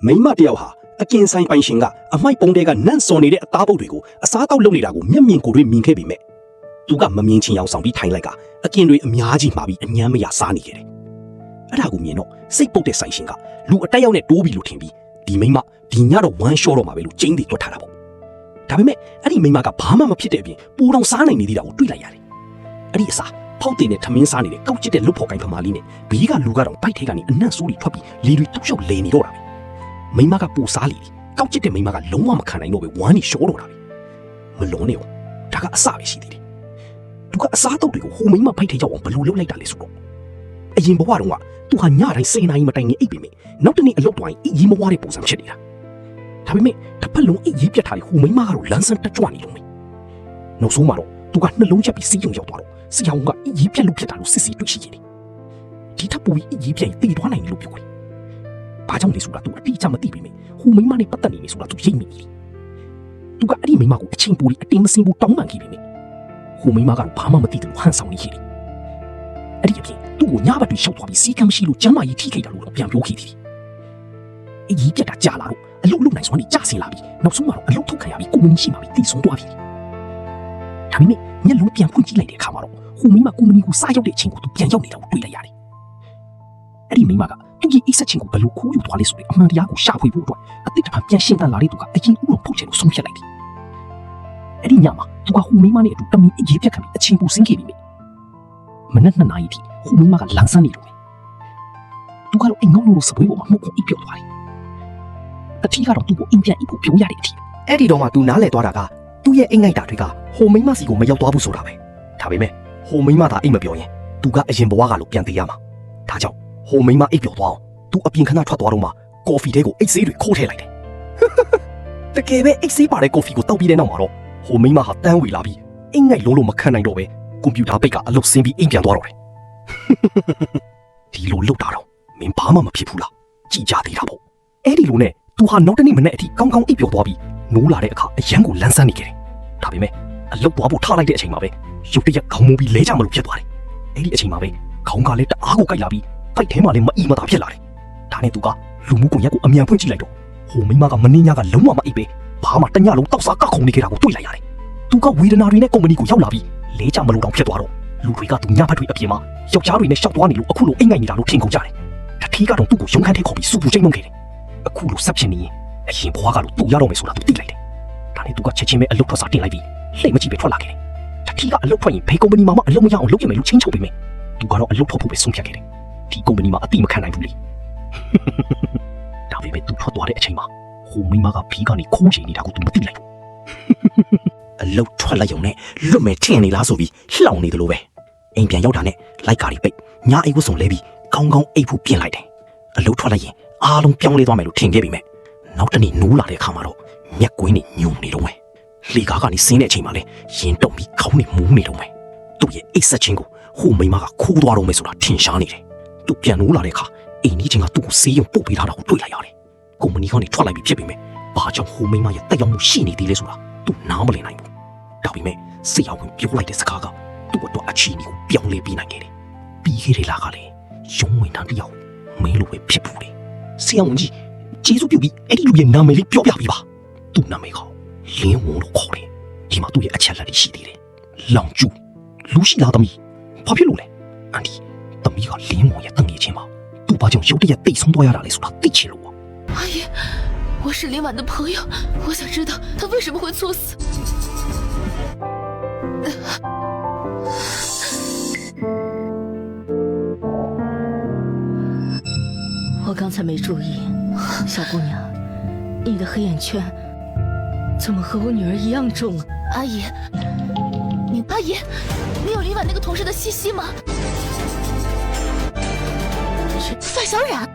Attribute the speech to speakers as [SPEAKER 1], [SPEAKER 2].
[SPEAKER 1] မိမတယောက်ဟာအကင်ဆိုင်ပိုင်ရှင်ကအမိုက်ပုံတွေကနန့်စော်နေတဲ့အသားပုတ်တွေကိုအစားတောက်လုပ်နေတာကိုမျက်မြင်ကိုယ်တွေ့မြင်ခဲ့ပေမဲ့သူကမမြင်ချင်အောင်ဆောင်ပြီးထိုင်လိုက်ကအကင်တွေအများကြီးမှာပြီးအညမ်းမရစားနေခဲ့တယ်။အဲ့ဒါကိုမြင်တော့စိတ်ပုတ်တဲ့ဆိုင်ရှင်ကလူအတက်ရောက်နဲ့တိုးပြီးလို့ထင်ပြီးဒီမိမဒီညတော့ဝမ်းလျှော့တော့မှာပဲလို့ကျင်းသေးတွက်ထားတာပေါ့။ဒါပေမဲ့အဲ့ဒီမိမကဘာမှမဖြစ်တဲ့အပြင်ပူတောင်စားနိုင်နေသေးတာကိုတွေ့လိုက်ရတယ်။အဲ့ဒီအစားဖောက်တင်တဲ့ထမင်းစားနေတဲ့ကောက်ကျစ်တဲ့လွတ်ဖို့ကိုင်းဖမားလေးနဲ့ဘေးကလူကတော့ပိုက်ထဲကနေအနံ့ဆိုးတွေထွက်ပြီးလေတွေတောက်လျှောက်လဲနေတော့တာပဲ။မိမကပူစားလေကောက်ကျစ်တဲ့မိမကလုံးဝမခံနိုင်တော့ပဲဝမ်းနေလျှောတော့တာပဲ။မလုံးနဲ့ဒါကအစပဲရှိသေးတယ်။သူကအစားတုပ်တွေကိုဟိုမိမဖိုက်ထဲရောက်အောင်ဘလို့လုပ်လိုက်တာလဲဆိုတော့အရင်ဘဝတုန်းကသူဟာညတိုင်းစေနိုင်မတိုင်နေအိပ်ပေမဲ့နောက်တနေ့အလုပ်သွားရင်အိပ်ကြီးမဝါတဲ့ပုံစံဖြစ်နေတာ။ဒါပေမဲ့တစ်ဖက်လုံးအိပ်ကြီးပြတ်ထားတဲ့ဟိုမိမကတော့လမ်းဆန်းတက်ကြွနေလို့မေ။နောက်ဆုံးမှာတော့သူကနှလုံးချက်ပြီးစီးရုံရောက်သွားတော့ဆရာဝန်ကအေးကြီးပြက်လို့ဖြစ်တာလို့စစ်စစ်တွေ့ရှိနေတယ်။ဒီထပ်ပူပြီးအေးကြီးပြက်တည်သွားနိုင်တယ်လို့ပြောတယ်။ဘာကြောင့်လဲဆိုတာသူအတိအကျမသိပေမဲ့ဟိုမိမနဲ့ပတ်သက်နေပြီဆိုတာသူရိပ်မိတယ်။သူကအဲ့ဒီမိမကိုအချင်းပူပြီးအတင်းမစင်ဘူးတောင်းပန်ခဲ့ပေမဲ့ဟိုမိမကတော့ဘာမှမသိတယ်လို့ဟန်ဆောင်နေခဲ့တယ်။အဲ့ဒီအပြင်သူ့ကိုညဘက်တွေရှောက်သွားပြီးစီကံမရှိလို့ကျမ်းမာရေးထိခိုက်တာလို့တော့ပြန်ပြောခဲ့တယ်။အေးကြီးပြက်တာကြာလာတော့အလုတ်နိုင်စွမ်းနေကြဆင်လာပြီးနောက်ဆုံးမှာတော့အလုတ်ထုတ်ခံရပြီးကိုမင်းရှိမှပြီးတည်ဆုံးသွားပြီ။ဒါပေမဲ့ညလုံးပြန်ဖွင့်ကြည့်လိုက်တဲ့အခါမှာတော့ဟိုမိမကုမ္ပဏီကိုစားရောက်တဲ့အချိန်ကိုသူပြန်ရောက်နေတာကိုတွေ့လိုက်ရတယ်။အဲ့ဒီမိမကသူ့ရဲ့အိတ်ဆက်ချင်းကိုဘယ်လိုခိုးယူသွားလဲဆိုတဲ့အမှန်တရားကိုရှာဖွေဖို့အတွက်အတိတ်တဖန်ပြန်ရှင်းတန်လာတဲ့သူကအရင်ဦးကိုဖုတ်ချင်လို့ဆုံးဖြတ်လိုက်တယ်။အဲ့ဒီညမှာသူကဟိုမိမနဲ့အတူတမင်အရေးပြတ်ခံပြီးအချင်းပူဆင်းခဲ့ပြီမနက်2 နာရီထိဟိုမိမကလမ်းဆန်းနေတော့တယ်။သူကတော့အိမ်ငုံလို့စပွဲပေါ်မှာမှုတ်ကိုအိပ်ပျော်သွားတယ်။အထီးကတော့သူ့ကိုအိမ်ပြန်အိပ်ဖို့ပြောရတဲ့အထီးအဲ့ဒီတော့မှသူနားလဲသွားတာကသူ့ရဲ့အိမ်ငိုက်တာတွေကဟိုမိမစီကိုမရောက်သွားဘူးဆိုတာပဲ။ဒါပေမဲ့ဟိုမိမသာအိမ်မပြောရင်သူကအရင်ဘဝကလို့ပြန်သေးရမှာ။ဒါကြောင့်ဟိုမိမအိပ်ပျော်သွားအောင်သူအပြင်ခဏထွက်သွားတော့မှကော်ဖီထဲကိုအိတ်ဆေးတွေခိုးထည့်လိုက်တယ်။တကယ်ပဲအိတ်ဆေးပါတဲ့ကော်ဖီကိုတောက်ပြီးတဲ့နောက်မှာတော့ဟိုမိမဟာတန်းဝေလာပြီးအိမ်ငိုက်လုံးလို့မခံနိုင်တော့ပဲကွန်ပျူတာပိတ်ကအလုပ်ဆင်းပြီးအိမ်ပြန်သွားတော့တယ်။ဒီလိုလုပ်တာတော့မင်းဘာမှမဖြစ်ဘူးလား။ကြည်ကြသေးတာပေါ့။အဲ့ဒီလိုနဲ့သူဟာနောက်တနေ့မနေ့အထိကောင်းကောင်းအိပ်ပျော်သွားပြီးနိုးလာတဲ့အခါအရန်ကိုလန်းဆန်းနေခဲ့တယ်။ဒါပေမဲ့အလုပ်သွားဖို့ထားလိုက်တဲ့အချိန်မှာပဲရုတ်တရက်ခေါင်းမူပြီးလဲကြမလို့ဖြစ်သွားတယ်။အဲ့ဒီအချိန်မှာပဲခေါင်းကလည်းတအားကိုကြိုက်လာပြီးဖိုက်ထဲမှာလည်းမအီမသာဖြစ်လာတယ်။ဒါနဲ့သူကလူမှုကွန်ရက်ကိုအမြန်ဖွင့်ကြည့်လိုက်တော့ဟိုမိမကမင်းညကလုံးဝမအိပ်ပဲဘာမှတညလုံးတောက်စားကခုန်နေခဲ့တာကိုတွေ့လိုက်ရတယ်။သူကဝေဒနာတွေနဲ့ကုမ္ပဏီကိုရောက်လာပြီးလဲကြမလို့တောင်ဖြစ်သွားတော့လူတွေကသူညဘက်တွေအပြင်မှာယောက်ျားတွေနဲ့ရှောက်သွားနေလို့အခုလိုအိမ်ငိုက်နေတာလို့ထင်ကုန်ကြတယ်။တတိကတော့သူ့ကိုရုံခန်းထဲခေါ်ပြီးစူပူချိန်နှုံးခဲ့တယ်။အခုလိုဆက်ဖြစ်နေရင်အရင်ဘွားကလို့သူ့ရတော့မယ်ဆိုတာသူသိလိုက်တယ်။ဒါနဲ့သူကချက်ချင်းပဲအလုပ်ထွက်စာတင်လိုက်ပြီးလှိတ်မကြည့်ပဲထွက်လာခဲ့တယ်။တတိကအလုပ်ထွက်ရင်ဘယ်ကုမ္ပဏီမှာမှအလုပ်မရအောင်လုပ်ရမယ်လို့ချင်းချုပ်ပေးမယ်။သူကတော့အလုပ်ထွက်ဖို့ပဲဆုံးဖြတ်ခဲ့တယ်။ဒီကုမ္ပဏီမှာအတိမခံနိုင်ဘူးလေ။ဒါပေမဲ့သူထွက်သွားတဲ့အချိန်မှာဟိုမိမကဖီးကနေခိုးချင်နေတာကိုသူမသိလိုက်ဘူး။အလုပ်ထွက်လိုက်ရုံနဲ့လွတ်မယ်ထင်နေလားဆိုပြီးလှောင်နေတယ်လို့ပဲအိမ်ပြန်ရောက်တာနဲ့လိုက်ကားတွေပိတ်ညအိတ်ဝတ်စုံလဲပြီးကောင်းကောင်းအိတ်ဖို့ပြင်လိုက်တယ်။အလုပ်ထွက်လိုက်ရင်အားလုံးပြောင်းလဲသွားမယ်လို့ထင်ခဲ့ပေမဲ့နောက်တနေ့နိုးလာတဲ့အခါမှာတော့မျက်ကွင်းတွေညုံနေတော့မယ်။လေကားကနေဆင်းတဲ့အချိန်မှာလဲရင်တုံပြီးခေါင်းနဲ့မူးနေတော့မယ်။သူ့ရဲ့အိတ်ဆက်ချင်းကိုဟိုမိမကခိုးသွားတော့မယ်ဆိုတာထင်ရှားနေတယ်။သူပြန်နိုးလာတဲ့အခါအိမ်ကြီးချင်းကသူ့ကိုဆေးရုံပို့ပေးထားတာကိုတွေ့လိုက်ရတယ်။ကုမ္ပဏီကနေထွက်လိုက်ပြီးဖြစ်ပေမဲ့ဘာကြောင့်ဟိုမိမရဲ့တက်ရောက်မှုရှိနေသေးလဲဆိုတာသူနားမလည်နိုင်ဘူး။ဒါပေမဲ့ဆရာဝန်ပြောလိုက်တဲ့စကားကသူ့အတွက်အချီကိုပြောင်းလဲပေးနိုင်ခဲ့တယ်။ပြီးခဲ့တဲ့လကလည်းရုံးဝင်တာတယောက်မင်းလိုပဲဖြစ်ဘူးလေ။ဆရာဝန်ကြီးကျေးဇူးပြုပြီးအဲ့ဒီလူရဲ့နာမည်လေးပြောပြပေးပါ။သူ့နာမည်ကလင်းဝုံလို့ခေါ်တယ်။ဒီမှာသူ့ရဲ့အချက်လက်တွေရှိသေးတယ်။လောင်ကျူလူရှိလားသမီး။ဘာဖြစ်လို့လဲ။အန်ဒီသမီးကလင်းဝုံရဲ့တငယ်ချင်းပါ။သူ့ဘာကြောင့်ရုတ်တရက်တိတ်ဆုံးသွားရတာလဲဆိုတာသိချင်လို့
[SPEAKER 2] 阿姨，我是林婉的朋友，我想知道他为什么会猝死。我刚才没注意，小姑娘，你的黑眼圈怎么和我女儿一样重啊？阿姨，你有林婉那个同事的信息吗？是范小冉。